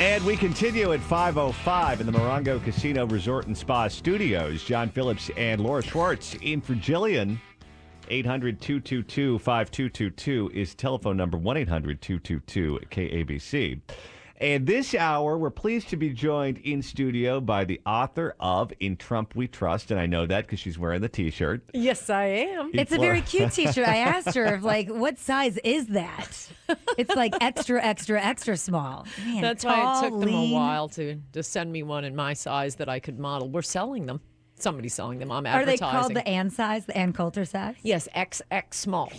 And we continue at 5:05 in the Morongo Casino Resort and Spa Studios. John Phillips and Laura Schwartz in for Jillian. 800-222-5222 is telephone number 1-800-222-KABC. And this hour, we're pleased to be joined in studio by the author of In Trump We Trust, and I know that because she's wearing the T-shirt. Yes, I am. It's a very cute T-shirt. I asked her, what size is that? It's like extra, extra, extra small. Man, That's tall, why it took them a lean. while to send me one in my size that I could model. We're selling them. Somebody's selling them. I'm Are they advertising. called the Ann size, the Ann Coulter size? Yes, XX small.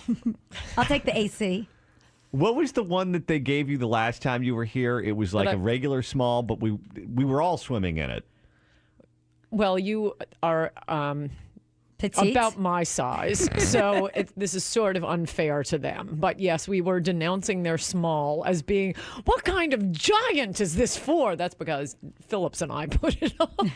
I'll take the AC. What was the one that they gave you the last time you were here? It was like a regular small, but we were all swimming in it. Well, you are Petite? about my size, so this is sort of unfair to them. But yes, we were denouncing their small as being, what kind of giant is this for? That's because Phillips and I put it on.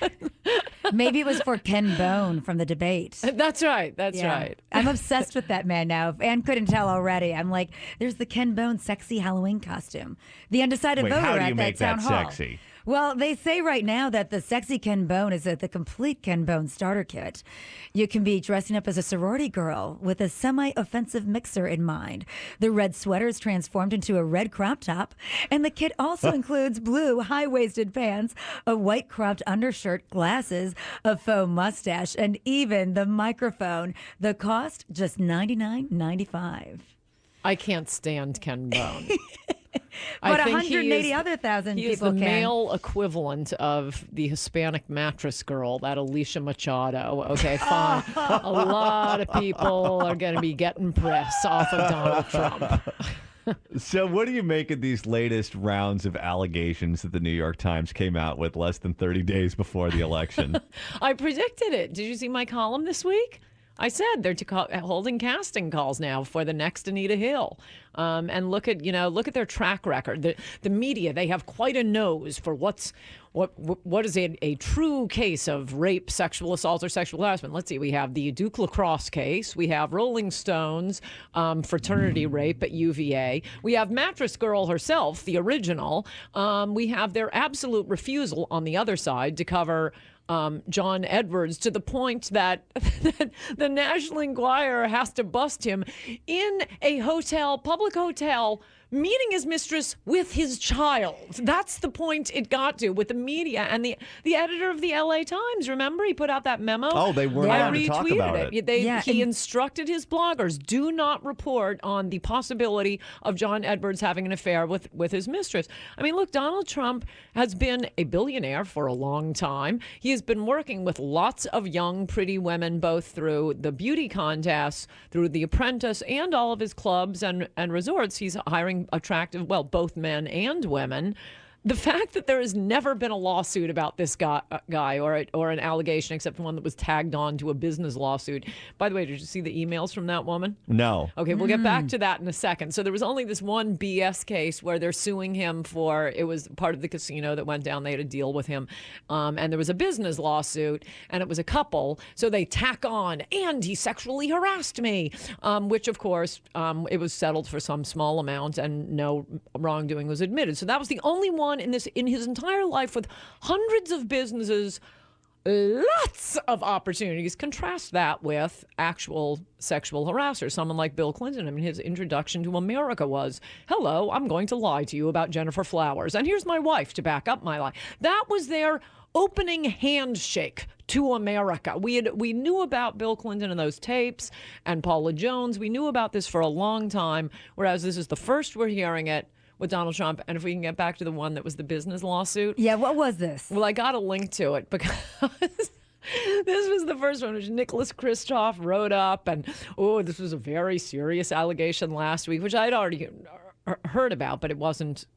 Maybe it was for Ken Bone from the debate. That's right. That's right. I'm obsessed with that man now. If Ann couldn't tell already, I'm like, there's the Ken Bone sexy Halloween costume. The undecided Wait, voter how do at you that make town that hall. sexy? Well, they say right now that the sexy Ken Bone is the complete Ken Bone starter kit. You can be dressing up as a sorority girl with a semi-offensive mixer in mind. The red sweater is transformed into a red crop top, and the kit also includes blue high-waisted pants, a white cropped undershirt, glasses, a faux mustache, and even the microphone. The cost, just $99.95. I can't stand Ken Bone. But I think 180 other thousand he is people the can. male equivalent of the Hispanic mattress girl, that Alicia Machado. Okay, fine. A lot of people are going to be getting press off of Donald Trump. So what do you make of these latest rounds of allegations that the New York Times came out with less than 30 days before the election? I predicted it. Did you see my column this week? I said they're holding casting calls now for the next Anita Hill, and look at their track record. The media, they have quite a nose for what is a true case of rape, sexual assault, or sexual harassment. Let's see, we have the Duke lacrosse case, we have Rolling Stones fraternity rape at UVA, we have Mattress Girl herself, the original. We have their absolute refusal on the other side to cover John Edwards, to the point that the National Enquirer has to bust him in a public hotel, meeting his mistress with his child. That's the point it got to with the media and the editor of the LA Times. Remember, he put out that memo. Oh, they weren't allowed to talk about it. He instructed his bloggers, do not report on the possibility of John Edwards having an affair with his mistress. I mean, look, Donald Trump has been a billionaire for a long time. He has been working with lots of young, pretty women, both through the beauty contests, through The Apprentice, and all of his clubs and resorts. He's hiring attractive, both men and women. The fact that there has never been a lawsuit about this guy or an allegation, except one that was tagged on to a business lawsuit. By the way, did you see the emails from that woman? No. Okay, we'll get back to that in a second. So there was only this one BS case where they're suing him it was part of the casino that went down. They had a deal with him. And there was a business lawsuit, and it was a couple. So they tack on, and he sexually harassed me, which, of course, it was settled for some small amount, and no wrongdoing was admitted. So that was the only one in his entire life with hundreds of businesses, lots of opportunities. Contrast that with actual sexual harassers, someone like Bill Clinton. I mean, his introduction to America was, hello, I'm going to lie to you about Jennifer Flowers, and here's my wife to back up my lie. That was their opening handshake to America. We knew about Bill Clinton and those tapes, and Paula Jones. We knew about this for a long time, whereas this is the first we're hearing it with Donald Trump. And if we can get back to the one that was the business lawsuit. Yeah, what was this? Well, I got a link to it because this was the first one, which Nicholas Kristof wrote up. And, this was a very serious allegation last week, which I'd already heard about, but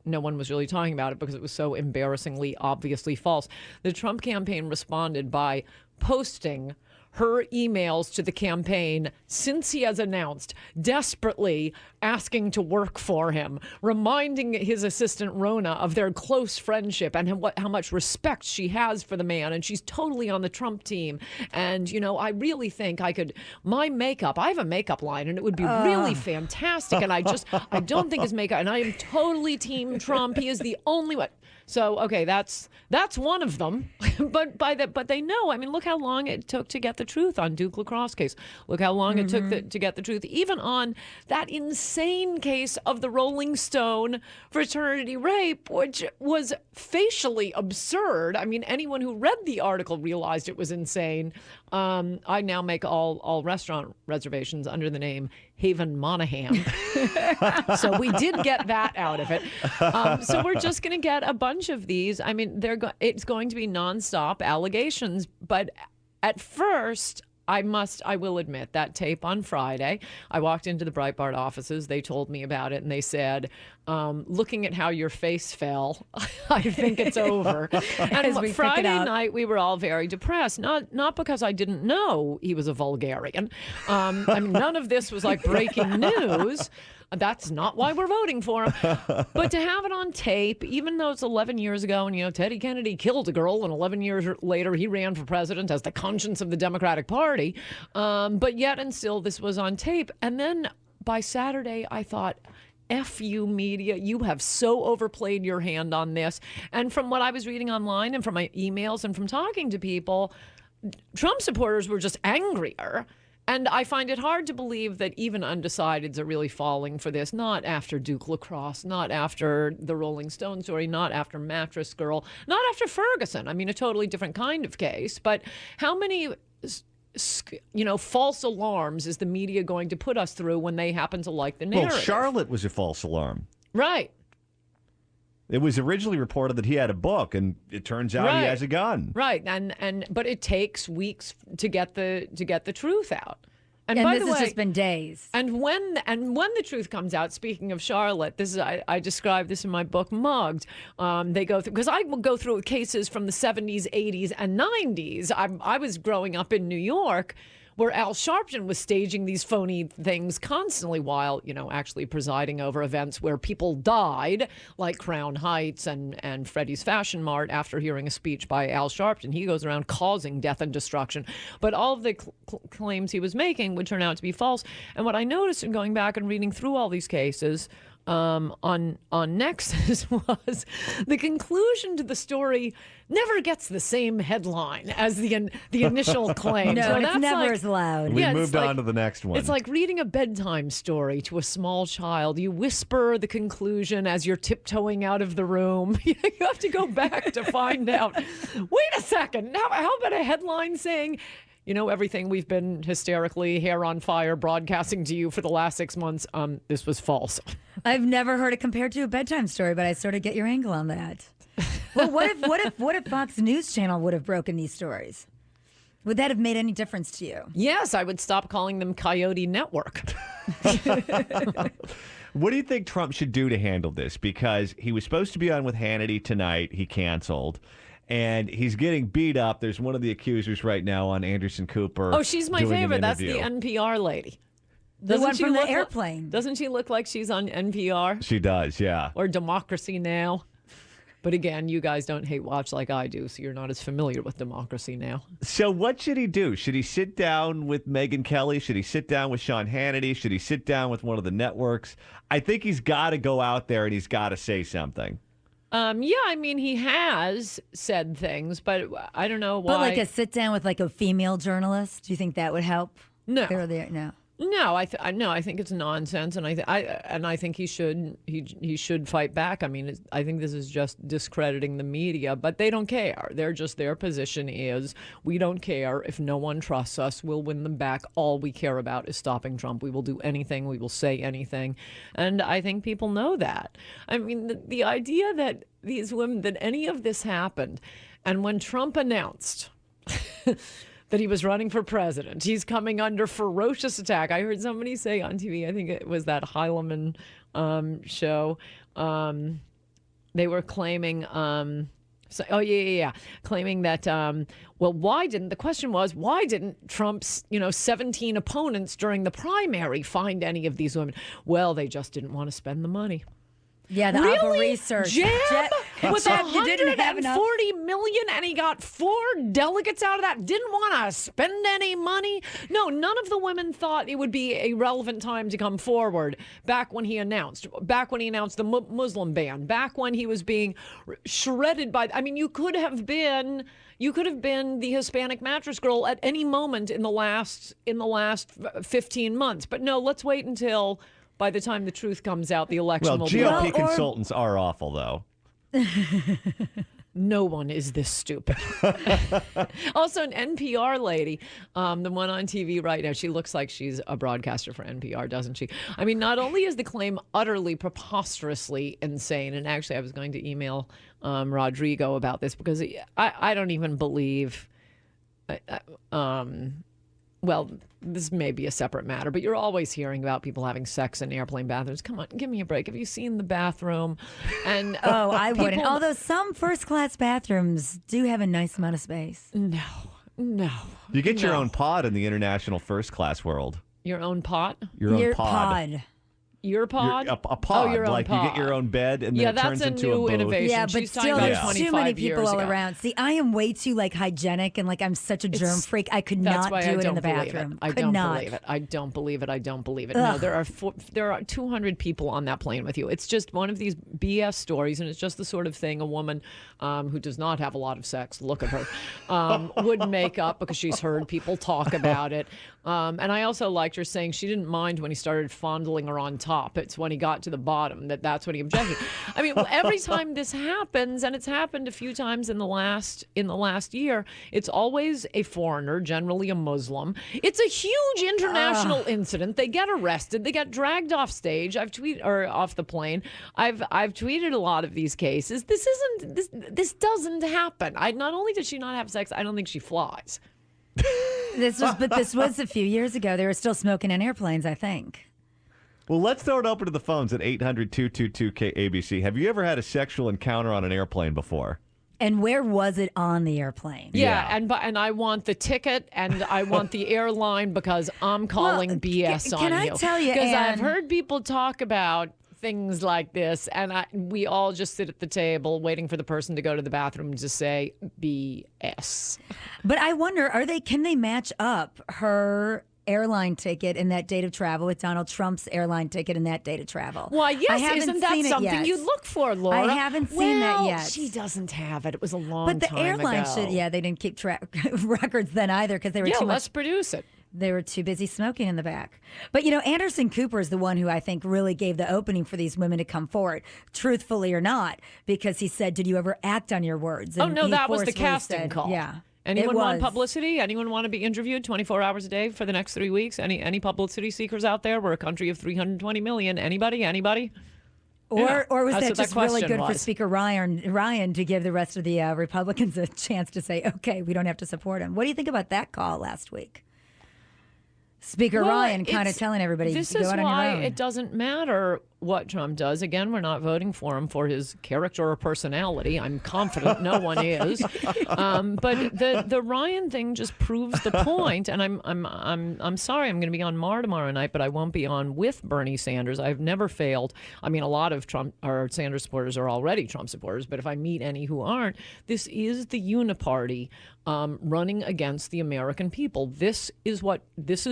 no one was really talking about it because it was so embarrassingly, obviously false. The Trump campaign responded by posting her emails to the campaign since he has announced, desperately asking to work for him, reminding his assistant Rona of their close friendship and how much respect she has for the man. And she's totally on the Trump team. And, you know, I really think I have a makeup line and it would be really fantastic. And I don't think his makeup, and I am totally team Trump. He is the only one. So, okay, that's one of them. but they know. I mean, look how long it took to get the truth on Duke Lacrosse case. Look how long it took to get the truth, even on that insane case of the Rolling Stone fraternity rape, which was facially absurd. I mean, anyone who read the article realized it was insane. I now make all restaurant reservations under the name Haven Monahan. So we did get that out of it. So we're just going to get a bunch of these. I mean, it's going to be nonstop allegations. But at first, I will admit that tape on Friday, I walked into the Breitbart offices. They told me about it, and they said, looking at how your face fell, I think it's over. And Friday night, we were all very depressed, not because I didn't know he was a vulgarian. I mean, none of this was like breaking news. That's not why we're voting for him. But to have it on tape, even though it's 11 years ago and, you know, Teddy Kennedy killed a girl and 11 years later he ran for president as the conscience of the Democratic Party. But yet and still this was on tape. And then by Saturday, I thought, F you, media. You have so overplayed your hand on this. And from what I was reading online and from my emails and from talking to people, Trump supporters were just angrier. And I find it hard to believe that even undecideds are really falling for this. Not after Duke Lacrosse, not after the Rolling Stone story, not after Mattress Girl, not after Ferguson. I mean, a totally different kind of case. But how many, you know, false alarms is the media going to put us through when they happen to like the narrative? Well, Charlotte was a false alarm. Right. It was originally reported that he had a book, and it turns out he has a gun. Right, but it takes weeks to get the truth out. And by this the way, has just been days. And when the truth comes out, speaking of Charlotte, I describe this in my book, Mugged. They go through, because I will go through cases from the 70s, 80s, and 90s. I was growing up in New York, where Al Sharpton was staging these phony things constantly while, you know, actually presiding over events where people died, like Crown Heights and Freddie's Fashion Mart, after hearing a speech by Al Sharpton. He goes around causing death and destruction. But all of the claims he was making would turn out to be false. And what I noticed in going back and reading through all these cases on Nexus was the conclusion to the story never gets the same headline as the initial claim. No, so it's that's never as loud. We moved on to the next one. It's like reading a bedtime story to a small child. You whisper the conclusion as you're tiptoeing out of the room. You have to go back to find out. Wait a second. How about a headline saying, you know, everything we've been hysterically hair on fire broadcasting to you for the last 6 months, this was false. I've never heard it compared to a bedtime story, but I sort of get your angle on that. Well, what if Fox News Channel would have broken these stories? Would that have made any difference to you? Yes, I would stop calling them Coyote Network. What do you think Trump should do to handle this? Because he was supposed to be on with Hannity tonight. He canceled. And he's getting beat up. There's one of the accusers right now on Anderson Cooper. Oh, she's my favorite. That's the NPR lady. The one from the airplane. Doesn't she look like she's on NPR? She does, yeah. Or Democracy Now! But again, you guys don't hate watch like I do, so you're not as familiar with Democracy Now! So what should he do? Should he sit down with Megyn Kelly? Should he sit down with Sean Hannity? Should he sit down with one of the networks? I think he's got to go out there and he's got to say something. Yeah, I mean, he has said things, but I don't know why. But like a sit down with like a female journalist, do you think that would help? No. No, I think it's nonsense, and I think he should fight back. I mean, I think this is just discrediting the media, but they don't care. Their position is, we don't care if no one trusts us. We'll win them back. All we care about is stopping Trump. We will do anything. We will say anything, and I think people know that. I mean, the idea that these women, that any of this happened, and when Trump announced that he was running for president, he's coming under ferocious attack. I heard somebody say on TV, I think it was that Heilemann show, they were claiming So, claiming that, the question was, why didn't Trump's, 17 opponents during the primary find any of these women? Well, they just didn't want to spend the money. Yeah, the Really? research. Jim? With You didn't have enough. $140 million, and he got 4 delegates out of that. Didn't want to spend any money. No, none of the women thought it would be a relevant time to come forward. Back when he announced the Muslim ban. Back when he was being shredded by. I mean, you could have been the Hispanic mattress girl at any moment in the last 15 months. But no, let's wait until. By the time the truth comes out, the election will be GOP consultants are awful, though. No one is this stupid. Also, an NPR lady, the one on TV right now, she looks like she's a broadcaster for NPR, doesn't she? I mean, not only is the claim utterly preposterously insane, and actually I was going to email Rodrigo about this because I don't even believe... Well, this may be a separate matter, but you're always hearing about people having sex in airplane bathrooms. Come on, give me a break. Have you seen the bathroom? And I wouldn't. Although some first-class bathrooms do have a nice amount of space. No. You get your own pod in the international first-class world. Your own pot? Your own pod. Your pod? A pod. Your own like pod. You get your own bed and then it turns into a new boat. innovation. Yeah, but She's still, talking there's about too many 25 people years all ago. around. See, I am way too hygienic and I'm such a germ freak. I could not do it in the bathroom. I don't believe it. I don't believe it. No, there are 200 people on that plane with you. It's just one of these BS stories, and it's just the sort of thing a woman who does not have a lot of sex, look at her, would make up because she's heard people talk about it. And I also liked her saying she didn't mind when he started fondling her on top. It's when he got to the bottom that's when he objected. I mean, every time this happens, and it's happened a few times in the last year, it's always a foreigner, generally a Muslim. It's a huge international incident. They get arrested. They get dragged off stage. Off the plane. I've tweeted a lot of these cases. This doesn't happen. Not only did she not have sex, I don't think she flies. This was a few years ago. They were still smoking in airplanes, I think. Well, let's throw it open to the phones at 800-222-KABC. Have you ever had a sexual encounter on an airplane before? And where was it on the airplane? Yeah. And I want the ticket and I want the airline because I'm calling BS on you. Can I tell you, because Ann, I've heard people talk about things like this, and we all just sit at the table waiting for the person to go to the bathroom to say BS. But I wonder, can they match up her airline ticket and that date of travel with Donald Trump's airline ticket and that date of travel? Why, yes, isn't that something you look for, Laura? I haven't seen that yet. She doesn't have it. It was a long time ago. But the airline they didn't keep records then either because they were too much. Let's produce it. They were too busy smoking in the back. But, Anderson Cooper is the one who I think really gave the opening for these women to come forward, truthfully or not, because he said, did you ever act on your words? And that was the casting call. Yeah. Anyone want publicity? Anyone want to be interviewed 24 hours a day for the next 3 weeks? Any publicity seekers out there? We're a country of 320 million. Anybody? Or was that just really good for Speaker Ryan to give the rest of the Republicans a chance to say, okay, we don't have to support him? What do you think about that call last week? Speaker Ryan kind of telling everybody to go out on your own. This is why it doesn't matter what Trump does. Again, we're not voting for him for his character or personality. I'm confident no one is. But the Ryan thing just proves the point. And I'm sorry, I'm going to be on Mar tomorrow night, but I won't be on with Bernie Sanders. I've never failed. I mean, a lot of Trump or Sanders supporters are already Trump supporters, but if I meet any who aren't, this is the uniparty running against the American people. This is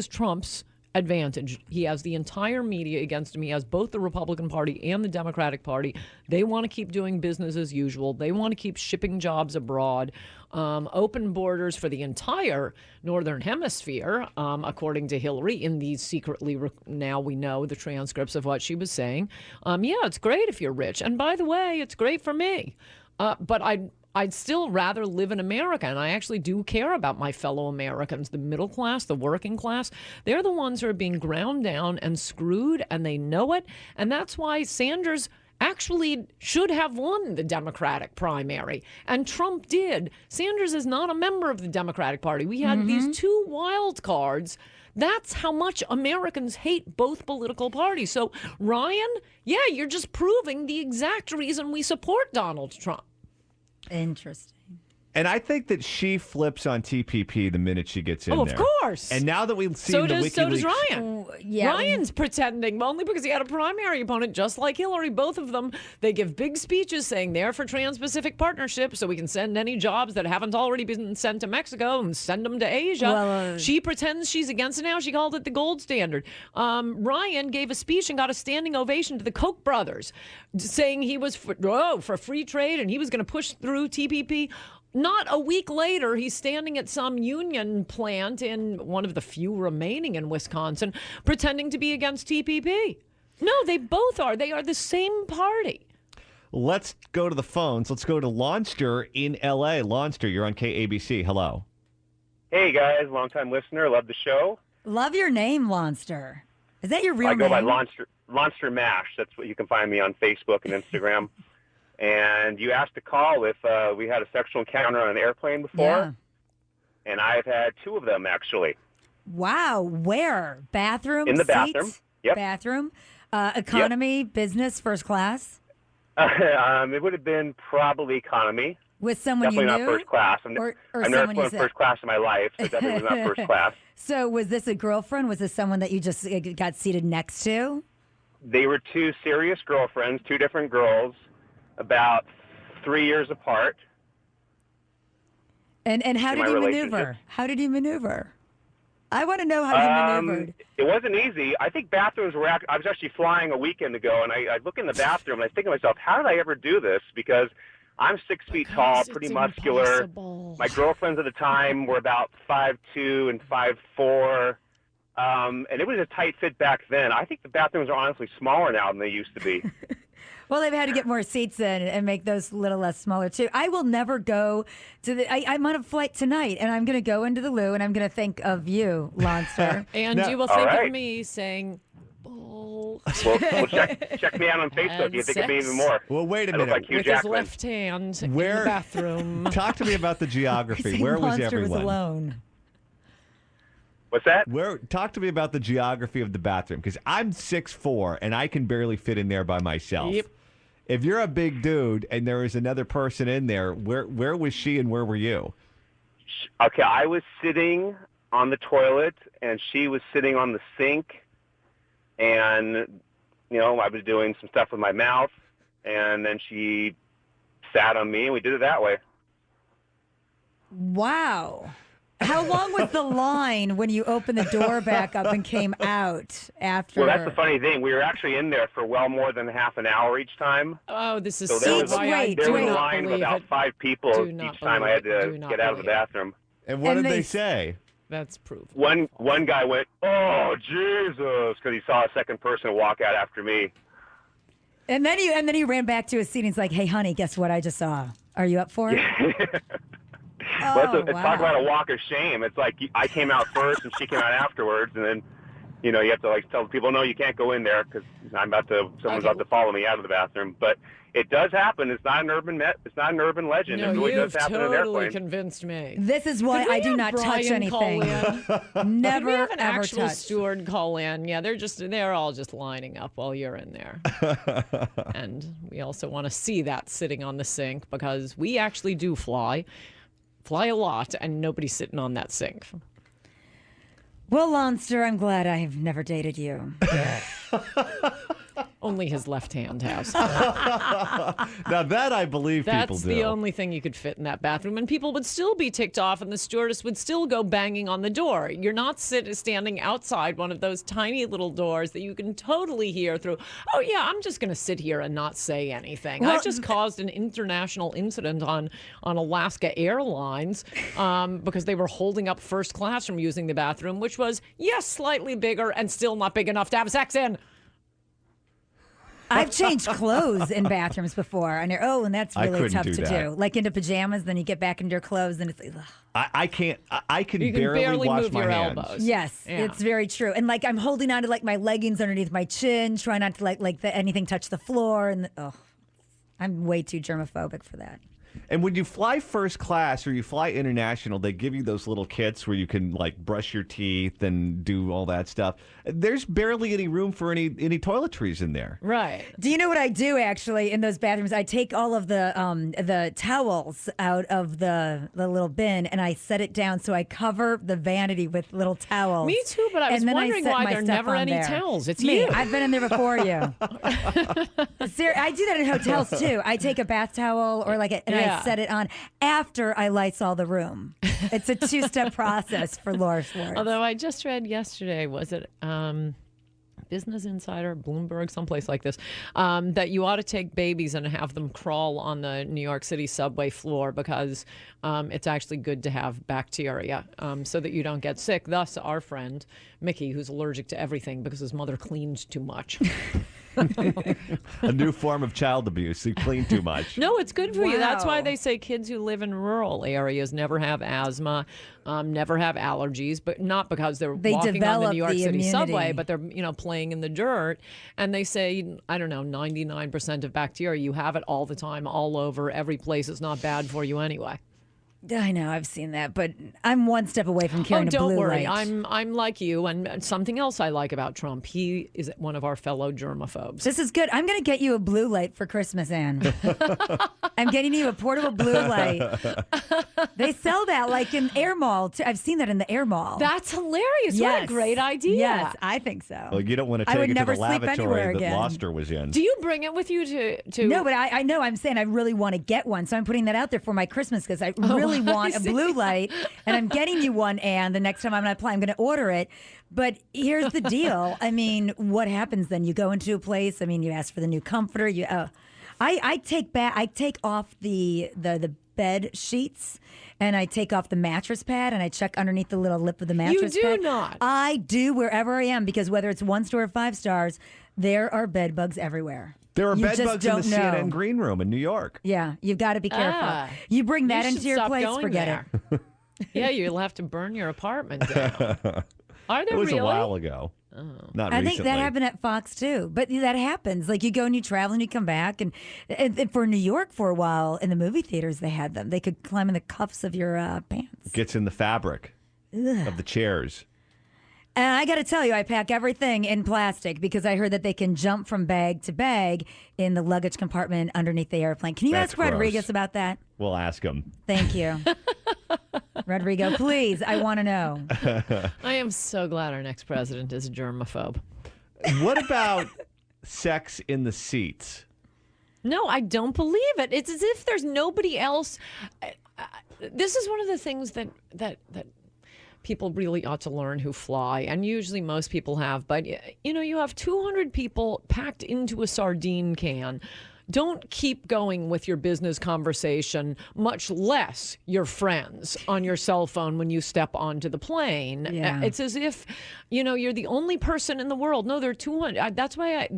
Trump's advantage. He has the entire media against him. He has both the Republican Party and the Democratic Party. They want to keep doing business as usual. They want to keep shipping jobs abroad, open borders for the entire Northern Hemisphere, according to Hillary, in these secretly, now we know the transcripts of what she was saying. It's great if you're rich. And by the way, it's great for me. But I'd still rather live in America, and I actually do care about my fellow Americans, the middle class, the working class. They're the ones who are being ground down and screwed, and they know it. And that's why Sanders actually should have won the Democratic primary, and Trump did. Sanders is not a member of the Democratic Party. We had these two wild cards. That's how much Americans hate both political parties. So, Ryan, you're just proving the exact reason we support Donald Trump. Interesting. And I think that she flips on TPP the minute she gets in Oh, there. of course. And now that we've seen So the does WikiLeaks... Ryan. Yeah. Ryan's pretending, only because he had a primary opponent, just like Hillary. Both of them, they give big speeches saying they're for Trans-Pacific Partnership, so we can send any jobs that haven't already been sent to Mexico and send them to Asia. Well, she pretends she's against it now. She called it the gold standard. Ryan gave a speech and got a standing ovation to the Koch brothers, saying he was for free trade and he was going to push through TPP. Not a week later, he's standing at some union plant in one of the few remaining in Wisconsin, pretending to be against TPP. No, they both are. They are the same party. Let's go to the phones. Let's go to Launster in L.A. Launster, you're on KABC. Hello. Hey, guys. Long-time listener. Love the show. Love your name, Lonster. Is that your real I go name? by Monster Mash. That's what you can find me on Facebook and Instagram. And you asked to call if we had a sexual encounter on an airplane before. Yeah. And I've had 2 of them, actually. Wow. Where? Bathroom? In the seat? bathroom. Yep. Bathroom? Economy, business, first class? It would have been probably economy. With someone Definitely you not knew? first class. Or I've never someone you flown said- first class in my life, so definitely was not first class. So was this a girlfriend? Was this someone that you just got seated next to? They were 2 serious girlfriends, 2 different girls, about 3 years apart. And how In did my you relationship. maneuver? How did you maneuver? I want to know how you maneuvered. It wasn't easy. I think bathrooms were. I was actually flying a weekend ago, and I look in the bathroom, and I think to myself, how did I ever do this? Because I'm 6 feet tall, Because pretty it's muscular. impossible. My girlfriends at the time were about 5'2" and 5'4", and it was a tight fit back then. I think the bathrooms are honestly smaller now than they used to be. Well, they've had to get more seats in and make those a little less smaller, too. I will never go to the... I'm on a flight tonight, and I'm going to go into the loo, and I'm going to think of you, Lonster. And No. you will All think right. of me saying, bull. Well, check me out on Facebook. And You think of me sex. even more. Well, wait a I look minute. like Hugh With his Jackman. left hand in the Where- bathroom. Talk to me about the geography. See, Where was Lonster everyone? was alone. What's that? Talk to me about the geography of the bathroom, because I'm 6'4", and I can barely fit in there by myself. Yep. If you're a big dude and there is another person in there, where was she and where were you? Okay, I was sitting on the toilet, and she was sitting on the sink, and, I was doing some stuff with my mouth, and then she sat on me, and we did it that way. Wow. How long was the line when you opened the door back up and came out after? Well, that's the funny thing. We were actually in there for well more than half an hour each time. Oh, this is So so there was, why I wait, do there was a not line of believe about it. 5 people Do not each time I had believe it. to Do not get out of the believe it. bathroom. And what And did they they say? That's proof. One guy went, "Oh, Jesus," because he saw a second person walk out after me. And then he ran back to his seat and he's like, "Hey, honey, guess what I just saw? Are you up for it?" Well, it's wow. talk about a walk of shame. It's like I came out first and she came out afterwards, and then you have to tell people, no, you can't go in there because someone's about to follow me out of the bathroom. But it does happen. It's not an urban legend. No, it really you've does happen in an totally airplane. convinced me. This is why Could we I do have not touch Brian anything. call in? Never, Could we have an ever actual touch. steward call in? Yeah, they're all just lining up while you're in there. And we also want to see that sitting on the sink because we actually do fly a lot, and nobody's sitting on that sink. Well, Lonster, I'm glad I have never dated you. Only his left hand has. Now that I believe people That's do. the only thing you could fit in that bathroom, and people would still be ticked off, and the stewardess would still go banging on the door. You're not standing outside one of those tiny little doors that you can totally hear through. Oh yeah, I'm just going to sit here and not say anything. I just caused an international incident on Alaska Airlines because they were holding up first class from using the bathroom, which was yes, slightly bigger and still not big enough to have sex in. I've changed clothes in bathrooms before. And that's I really couldn't tough do to that. do. Like into pajamas, then you get back into your clothes, and it's like, ugh. I can't. I can You can barely wash move my your hands. elbows. Yes, Yeah. it's very true. And like I'm holding on to like my leggings underneath my chin, trying not to anything touch the floor. And I'm way too germophobic for that. And when you fly first class or you fly international, they give you those little kits where you can like brush your teeth and do all that stuff. There's barely any room for any toiletries in there. Right. Do you know what I do actually in those bathrooms? I take all of the towels out of the little bin and I set it down so I cover the vanity with little towels. Me too, but I was And then wondering set why my there are stuff never on any there. towels. It's Me. you. I've been in there before you. I do that in hotels too. I take a bath towel or I set it on after I Lysol the room. It's a 2-step process for Laura Schwartz. Although I just read yesterday, was it Business Insider, Bloomberg, someplace like this, that you ought to take babies and have them crawl on the New York City subway floor because it's actually good to have bacteria so that you don't get sick. Thus, our friend Mickey, who's allergic to everything because his mother cleaned too much. A new form of child abuse. You clean too much. No, it's good for you. That's why Wow. they say kids who live in rural areas never have asthma, never have allergies, but not because they're They walking on the develop New York the City immunity. subway, but they're playing in the dirt. And they say, I don't know, 99% of bacteria, you have it all the time, all over, every place. It's not bad for you anyway. I know, I've seen that, but I'm one step away from carrying a don't blue worry. light. I'm like you, and something else I like about Trump. He is one of our fellow germaphobes. This is good. I'm going to get you a blue light for Christmas, Ann. I'm getting you a portable blue light. They sell that like in Air Mall. Too. I've seen that in the Air Mall. That's hilarious. What a great idea. Yes, I think so. Well, you don't want to I take would it to never the sleep anywhere lavatory that again. Loster was in. Do you bring it with you to No, but I know. I'm saying I really want to get one, so I'm putting that out there for my Christmas because I really want a blue light, and I'm getting you one. And the next time I'm going to apply, I'm going to order it. But here's the deal. I mean, what happens then? You go into a place. I mean, you ask for the new comforter. I take off the bed sheets. And I take off the mattress pad and I check underneath the little lip of the mattress You do pad. not. I do wherever I am because whether it's 1 star or 5 stars, there are bed bugs everywhere. There are You bed just bugs in the don't know. CNN green room in New York. Yeah, you've got to be careful. Ah. You bring that You into should your stop place, going forget there. it. Yeah, you'll have to burn your apartment down. Are It there was really? a while ago. Not I recently. think that happened at Fox too, but that happens. Like you go and you travel and you come back, and for New York for a while in the movie theaters they had them. They could climb in the cuffs of your pants. Gets in the fabric of the chairs. And I got to tell you, I pack everything in plastic because I heard that they can jump from bag to bag in the luggage compartment underneath the airplane. Can you That's ask Rodriguez gross. about that? We'll ask him. Thank you. Rodrigo, please, I want to know. I am so glad our next president is a germaphobe. What about sex in the seats? No, I don't believe it. It's as if there's nobody else. This is one of the things that people really ought to learn who fly, and usually most people have. But you have 200 people packed into a sardine can. Don't keep going with your business conversation, much less your friends, on your cell phone when you step onto the plane. Yeah. It's as if, you're the only person in the world. No, there are 200. That's why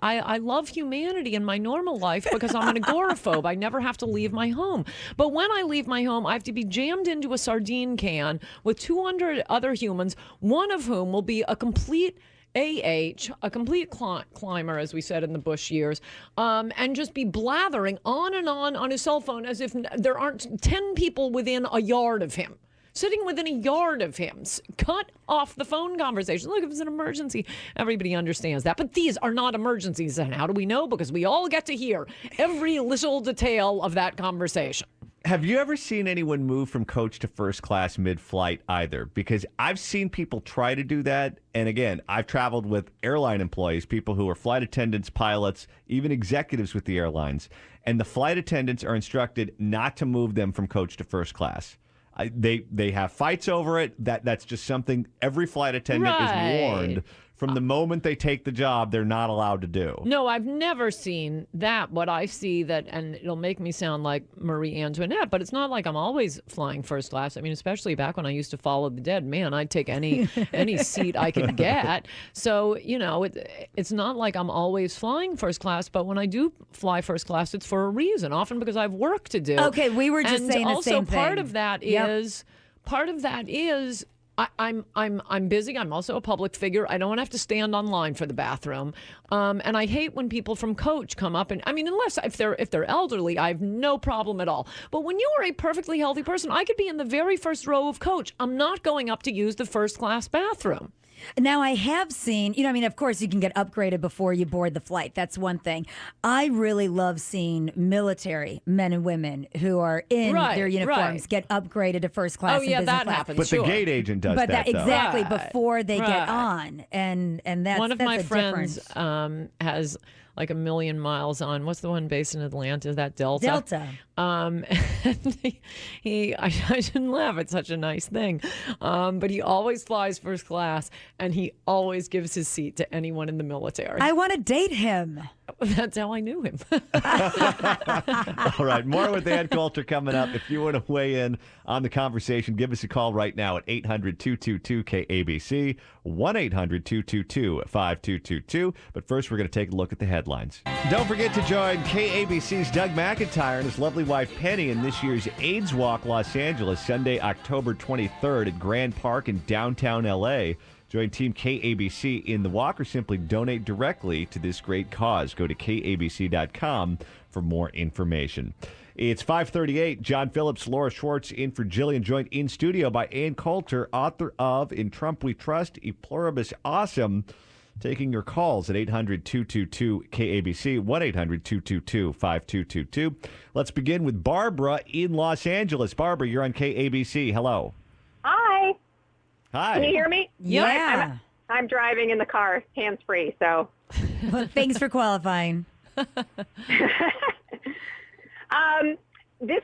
I love humanity in my normal life because I'm an agoraphobe. I never have to leave my home. But when I leave my home, I have to be jammed into a sardine can with 200 other humans, one of whom will be a complete a complete climber, as we said in the Bush years, and just be blathering on his cell phone as if there aren't 10 people within a yard of him. Sitting within a yard of him. Cut off the phone conversation. Look, if it's an emergency, everybody understands that. But these are not emergencies. And how do we know? Because we all get to hear every little detail of that conversation. Have you ever seen anyone move from coach to first class mid-flight either? Because I've seen people try to do that. And again, I've traveled with airline employees, people who are flight attendants, pilots, even executives with the airlines. And the flight attendants are instructed not to move them from coach to first class. They have fights over it. That's just something every flight attendant Right. is warned. From the moment they take the job, they're not allowed to do. No, I've never seen that. What I see that, and it'll make me sound like Marie Antoinette, but it's not like I'm always flying first class. I mean, especially back when I used to follow the dead. Man, I'd take any seat I could get. So, it's not like I'm always flying first class, but when I do fly first class, it's for a reason, often because I have work to do. Okay, we were just and saying the also same part thing. of that Yep. is I'm busy. I'm also a public figure. I don't want to have to stand online for the bathroom. And I hate when people from Coach come up and, I mean, unless if they're elderly, I have no problem at all. But when you are a perfectly healthy person, I could be in the very first row of Coach. I'm not going up to use the first class bathroom. Now, I have seen, I mean, of course, you can get upgraded before you board the flight. That's one thing. I really love seeing military men and women who are in their uniforms get upgraded to first class. Oh, yeah, and that business class. happens. But sure. the gate agent does But that, though. exactly Right. before they get Right. on, and that's One of that's my a friends difference. has like a million miles on. What's the one based in Atlanta? Is that Delta? Delta. And I shouldn't laugh. It's such a nice thing. But he always flies first class, and he always gives his seat to anyone in the military. I want to date him. That's how I knew him. All right, more with Ann Coulter coming up. If you want to weigh in on the conversation, give us a call right now at 800-222-KABC, 1-800-222-5222. But first, we're going to take a look at the headlines. Don't forget to join KABC's Doug McIntyre and his lovely wife Penny in this year's AIDS Walk Los Angeles, Sunday, October 23rd at Grand Park in downtown L.A. Join Team KABC in the walk or simply donate directly to this great cause. Go to KABC.com for more information. It's 5:38. John Phillips, Laura Schwartz in for Jillian, joined in studio by Ann Coulter, author of In Trump We Trust, E Pluribus Awesome. Taking your calls at 800-222-KABC, 1-800-222-5222. Let's begin with Barbara in Los Angeles. Barbara, you're on KABC. Hello. Hi. Hi. Can you hear me? Yeah. I'm driving in the car, hands-free, so. Well, thanks for qualifying. This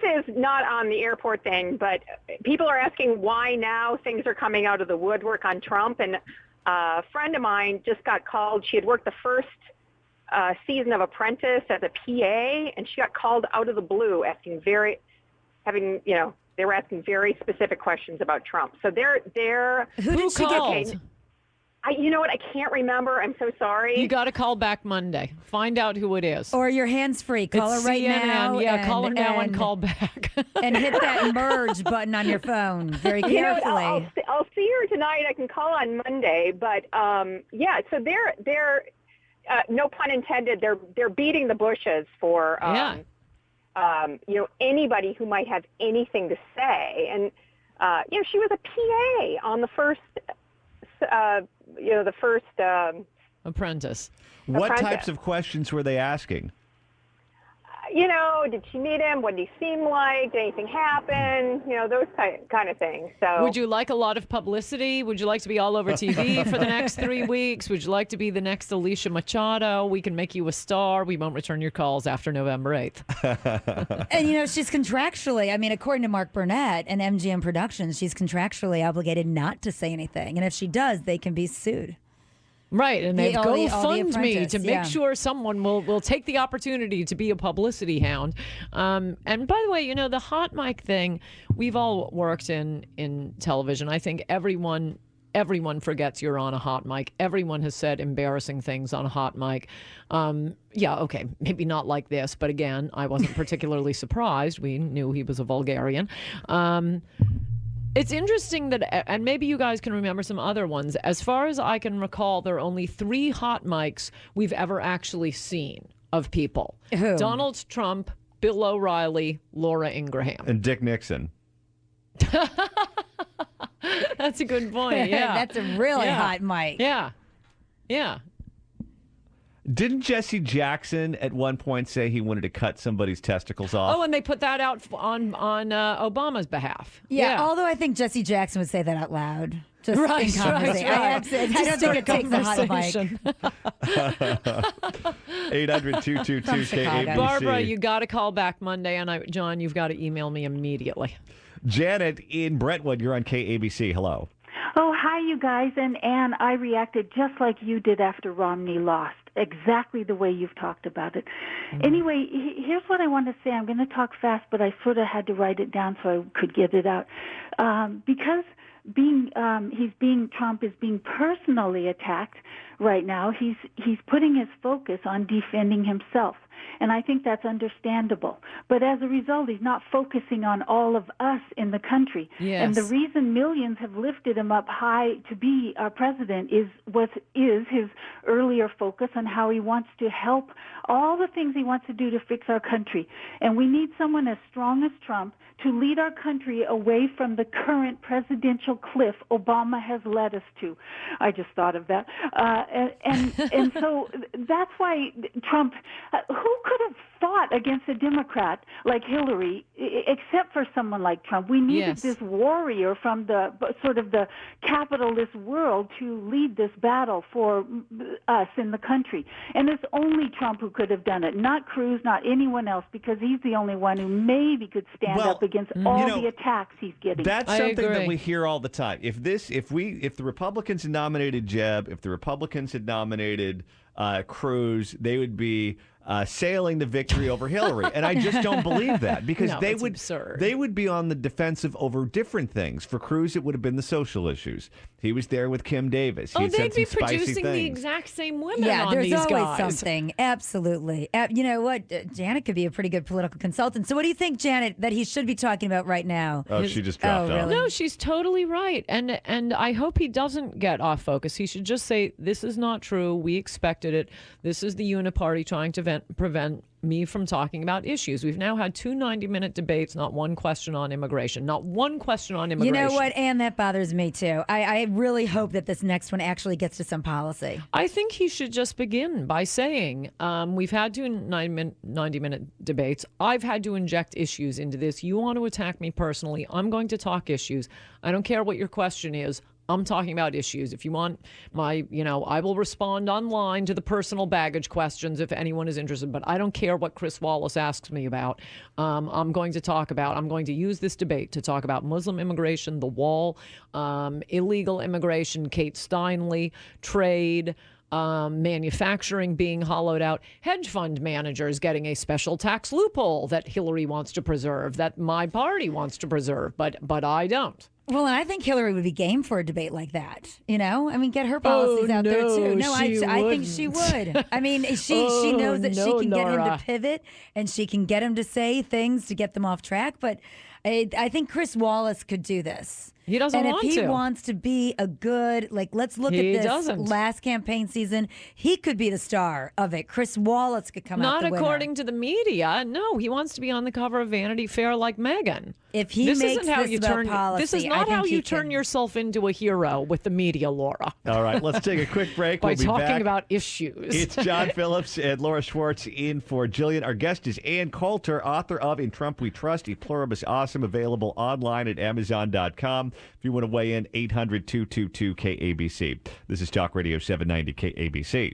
is not on the airport thing, but people are asking why now things are coming out of the woodwork on Trump. And a friend of mine just got called. She had worked the first season of Apprentice as a PA, and she got called out of the blue they were asking very specific questions about Trump. So they're Who did she get? called? You know what? I can't remember. I'm so sorry. You got to call back Monday. Find out who it is. Or your hands free. Call It's her right CNN. now. Yeah, call her now and call back. And hit that merge button on your phone very You know, carefully. I'll see her tonight. I can call on Monday, but yeah. So they're no pun intended. They're beating the bushes for anybody who might have anything to say. And she was a PA on the first. Apprentice. What Apprentice. types of questions were they asking? Did she meet him? What did he seem like? Did anything happen? Those kind of things. So Would you like a lot of publicity? Would you like to be all over TV for the next 3 weeks? Would you like to be the next Alicia Machado? We can make you a star. We won't return your calls after November 8th. And, she's contractually, according to Mark Burnett and MGM Productions, she's contractually obligated not to say anything. And if she does, they can be sued. Right, and they've all the GoFundMe Apprentice, to make sure someone will take the opportunity to be a publicity hound. And by the way, the hot mic thing, we've all worked in television. I think everyone forgets you're on a hot mic. Everyone has said embarrassing things on a hot mic. Okay, maybe not like this, but again, I wasn't particularly surprised. We knew he was a vulgarian. It's interesting that, and maybe you guys can remember some other ones. As far as I can recall, there are only 3 hot mics we've ever actually seen of people. Who? Donald Trump, Bill O'Reilly, Laura Ingraham. And Dick Nixon. That's a good point, yeah. That's a really hot mic. Yeah. Didn't Jesse Jackson at one point say he wanted to cut somebody's testicles off? Oh, and they put that out on Obama's behalf. Yeah, although I think Jesse Jackson would say that out loud. Just Right, in conversation. I don't think it takes a hot mic. 800-222-KABC. Barbara, you got to call back Monday, and John, you've got to email me immediately. Janet in Brentwood, you're on KABC. Hello. Oh, hi, you guys. And Ann, I reacted just like you did after Romney lost, exactly the way you've talked about it. Anyway, here's what I want to say. I'm going to talk fast, but I sort of had to write it down so I could get it out. Because Trump is being personally attacked right now, he's putting his focus on defending himself. And I think that's understandable. But as a result, he's not focusing on all of us in the country. Yes. And the reason millions have lifted him up high to be our president is his earlier focus on how he wants to help all the things he wants to do to fix our country. And we need someone as strong as Trump to lead our country away from the current presidential cliff Obama has led us to. I just thought of that. And so that's why Trump, who could have fought against a Democrat like Hillary, except for someone like Trump? We needed this warrior from the sort of the capitalist world to lead this battle for us in the country. And it's only Trump who could have done it, not Cruz, not anyone else, because he's the only one who maybe could stand up against all the attacks he's getting. That's something that we hear all the time. If the Republicans had nominated Jeb, if the Republicans had nominated Cruz, they would be sailing to victory over Hillary. And I just don't believe that, because they would be on the defensive over different things. For Cruz, it would have been the social issues. He was there with Kim Davis. They'd be producing the exact same women on there's these always guys. something. Absolutely. You know what? Janet could be a pretty good political consultant. So what do you think, Janet, that he should be talking about right now? Oh, she just dropped off. Really? No, she's totally right. And I hope he doesn't get off focus. He should just say, this is not true. We expected it. This is the uniparty trying to prevent me from talking about issues. We've now had 2 90-minute debates, not one question on immigration. Not one question on immigration. You know what, Ann, that bothers me too. I really hope that this next one actually gets to some policy. I think he should just begin by saying, we've had 2 90-minute debates. I've had to inject issues into this. You want to attack me personally. I'm going to talk issues. I don't care what your question is. I'm talking about issues. If you want I will respond online to the personal baggage questions if anyone is interested, but I don't care what Chris Wallace asks me about. I'm going to use this debate to talk about Muslim immigration, the wall, illegal immigration, Kate Steinle, trade, manufacturing being hollowed out, hedge fund managers getting a special tax loophole that Hillary wants to preserve, that my party wants to preserve, but I don't. Well, and I think Hillary would be game for a debate like that. Get her policies out there too. No, I think she would. I mean, she knows that she can get him to pivot and she can get him to say things to get them off track. But I think Chris Wallace could do this. He doesn't want to. And if he wants to be a good, let's look at this last campaign season, he could be the star of it. Chris Wallace could come out the winner. Not according to the media. No, he wants to be on the cover of Vanity Fair like Meghan. If he makes this about policy, this is not how you turn yourself into a hero with the media, Laura. All right, let's take a quick break. By we'll be talking back. about issues. It's John Phillips and Laura Schwartz in for Jillian. Our guest is Ann Coulter, author of In Trump We Trust, E Pluribus Awesome, available online at Amazon.com. If you want to weigh in, 800-222-KABC. This is Talk Radio 790 KABC.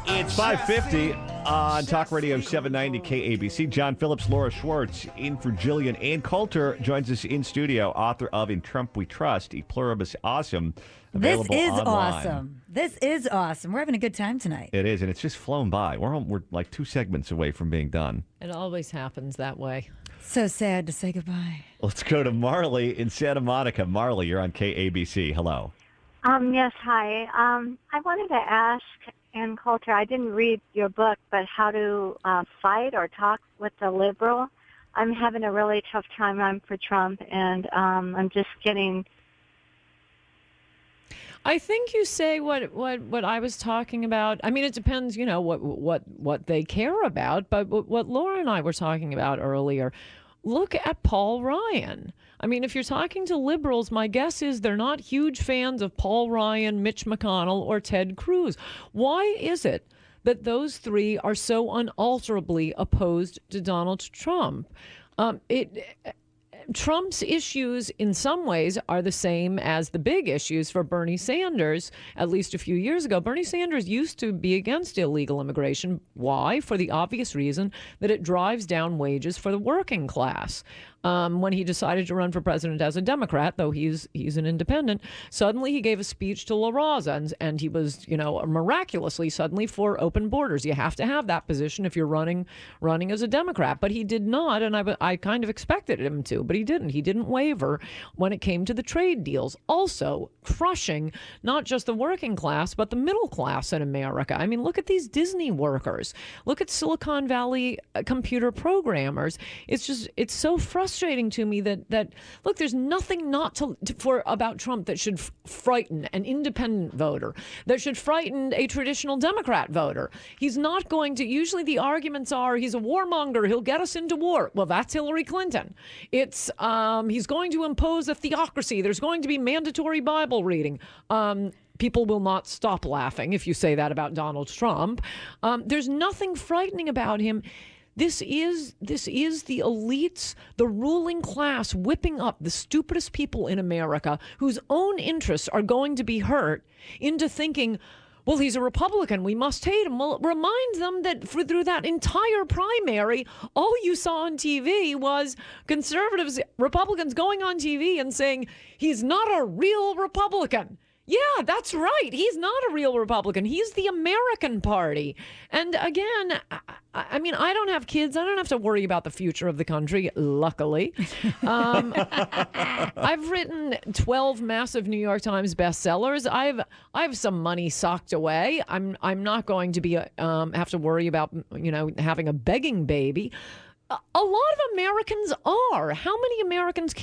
It's 5:50 on Talk Radio 790 KABC. John Phillips, Laura Schwartz in for Jillian. Ann Coulter joins us in studio, author of In Trump We Trust, E Pluribus Awesome. This is online. awesome. This is awesome. We're having a good time tonight. It is, and it's just flown by. We're like 2 segments away from being done. It always happens that way. So sad to say goodbye. Let's go to Marley in Santa Monica. Marley, you're on KABC. Hello. Yes, hi. I wanted to ask Ann Coulter, I didn't read your book, but how to fight or talk with a liberal. I'm having a really tough time. I'm for Trump, and I'm just getting... I think you say what I was talking about. I mean, it depends, what they care about. But what Laura and I were talking about earlier, look at Paul Ryan. I mean, if you're talking to liberals, my guess is they're not huge fans of Paul Ryan, Mitch McConnell, or Ted Cruz. Why is it that those 3 are so unalterably opposed to Donald Trump? Trump's issues in some ways are the same as the big issues for Bernie Sanders, at least a few years ago. Bernie Sanders used to be against illegal immigration. Why? For the obvious reason that it drives down wages for the working class. When he decided to run for president as a Democrat, though he's an independent, suddenly he gave a speech to La Raza, and he was, miraculously suddenly for open borders. You have to have that position if you're running as a Democrat. But he did not, and I kind of expected him to. but he didn't. He didn't waver when it came to the trade deals. Also crushing not just the working class, but the middle class in America. I mean, look at these Disney workers. Look at Silicon Valley computer programmers. It's so frustrating to me that look, there's nothing not for about Trump that should frighten an independent voter, that should frighten a traditional Democrat voter. He's not going to. Usually the arguments are he's a warmonger. He'll get us into war. Well, that's Hillary Clinton. It's he's going to impose a theocracy. There's going to be mandatory Bible reading. People will not stop laughing if you say that about Donald Trump. There's nothing frightening about him. This is the elites, the ruling class whipping up the stupidest people in America whose own interests are going to be hurt into thinking, well, he's a Republican, we must hate him. Well, remind them that through that entire primary, all you saw on TV was conservatives, Republicans going on TV and saying, he's not a real Republican. Yeah, that's right. He's not a real Republican. He's the American Party. And again, I mean, I don't have kids. I don't have to worry about the future of the country, luckily. I've written 12 massive New York Times bestsellers. I have some money socked away. I'm not going to be have to worry about, having a begging baby. A lot of Americans are. How many Americans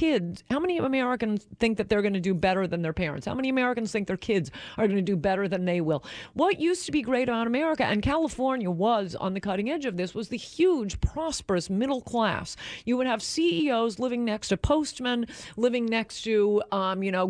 think that they're going to do better than their parents? How many Americans think their kids are going to do better than they will? What used to be great about America, and California was on the cutting edge of this, was the huge, prosperous middle class. You would have CEOs living next to postmen, living next to,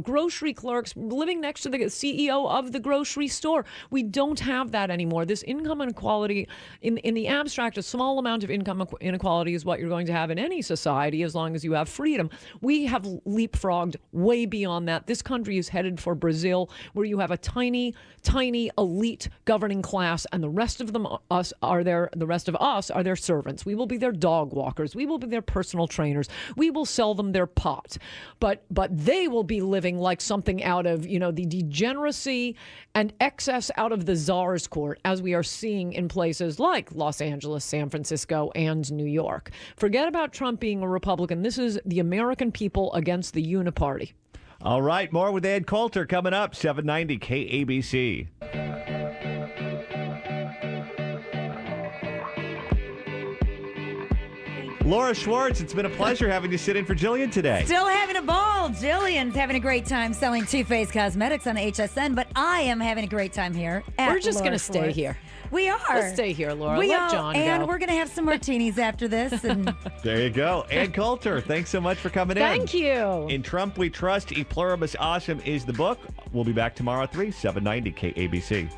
grocery clerks, living next to the CEO of the grocery store. We don't have that anymore. This income inequality, in the abstract, a small amount of income inequality is what you're going to have in any society as long as you have freedom. We have leapfrogged way beyond that. This country is headed for Brazil, where you have a tiny, tiny elite governing class, and the rest of us are their servants. We will be their dog walkers. We will be their personal trainers. We will sell them their pot. But they will be living like something out of, the degeneracy and excess out of the czar's court, as we are seeing in places like Los Angeles, San Francisco, and New York. Forget about Trump being a Republican. This is the American people against the uniparty. All right, more with Ed Coulter coming up, 790 KABC. Laura Schwartz, it's been a pleasure having you sit in for Jillian today. Still having a ball. Jillian's having a great time selling Too Faced Cosmetics on HSN, but I am having a great time here. We're just going to stay here. We are. Let's stay here, Laura. Let John and go. We're going to have some martinis after this. And there you go. Ed Coulter, thanks so much for coming in. Thank you. In Trump We Trust, E Pluribus Awesome is the book. We'll be back tomorrow at 3, 790 KABC.